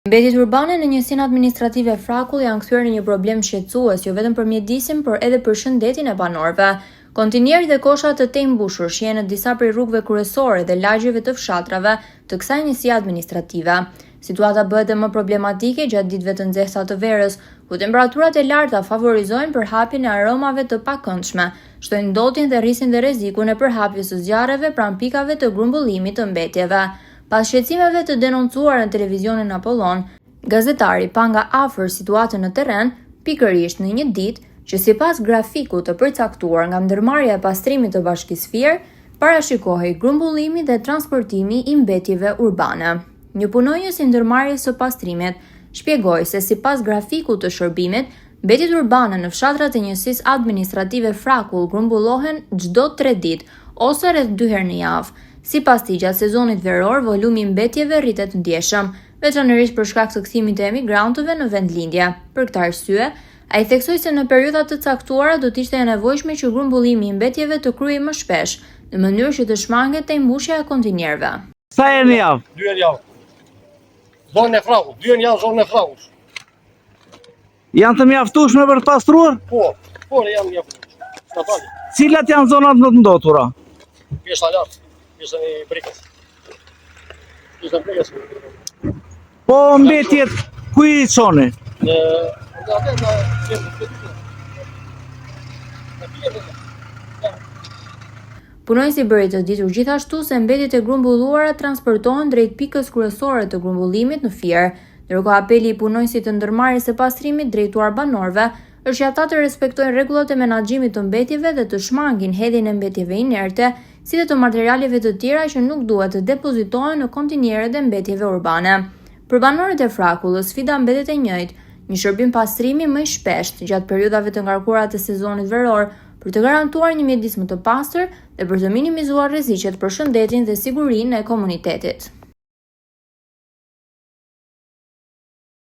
Mbetjet urbane në njësinë administrative Frakull janë kthyer në një problem shqetësues, jo vetëm për mjedisin, por edhe për shëndetin e banorëve. Kontineri dhe kosha të mbushur shihen në disa prej rrugëve kryesore dhe lagjeve të fshatrave të kësaj njësie administrative. Situata bëhet edhe më problematike gjatë ditëve të nxehta të verës, ku temperaturat e larta favorizojnë përhapjen e aromave të pakëndshme, shtojnë ndotjen dhe rrisin dhe rrezikun e përhapjes së zjarreve pranë pikave të grumbullimit të mbetjeve. Pas shqetësimeve të denoncuara në televizionin Apollon, gazetari pa nga afër situatën në terren, pikërisht në një ditë që sipas grafikut të përcaktuar nga ndërmarrja e pastrimit të Bashkisë Fier, parashikohej grumbullimi dhe transportimi i mbetjeve urbane. Një punonjës i ndërmarrjes së pastrimit shpjegoi se sipas grafikut të shërbimit, mbetjet urbane në fshatrat e njësisë administrative Frakull grumbullohen çdo 3 ditë ose rreth 2 herë në javë. Sipas tij, gjatë sezonit veror, volumi i mbetjeve rritet ndjeshëm, veçanërisht për shkak të kthimit të emigrantëve në vendlindje. Për këtë arsye, ai theksoi se në periudha të caktuara do të ishte e nevojshme që grumbullimi i mbetjeve të kryhej më shpesh, në mënyrë që të shmanget mbushja e kontinerëve. Sa herë në javë? 2 herë në javë. Zonën e Frakull, 2 herë në javë zonën e Frakull. Janë të mjaftueshme për të pastruar? Po, janë mjaftueshme. Cilat janë zonat më të ndotura? Pjesa lart, pjesa e brikës. Pjesa e brikës. Po mbetjet ku i çoni? Punonjësi bëri të ditur gjithashtu se mbetjet e grumbulluara transportohen drejt pikës kryesore të grumbullimit në Fier, ndërkohë apeli i punonjësit të ndërmarrjes së pastrimit drejtuar banorëve është që ata të respektojnë rregullat e menaxhimit të mbetjeve dhe të shmangin hedhjen e mbetjeve inerte, si dhe të materialeve të tjera që nuk duhet të depozitohen në kontineret e mbetjeve urbane. Për banorët e Frakullës, sfida mbetet e njëjtë, një shërbim pastrimi më i shpeshtë gjatë periudhave të ngarkuara të sezonit veror, për të garantuar një mjedis më të pastër dhe për të minimizuar rreziqet për shëndetin dhe sigurinë e komunitetit.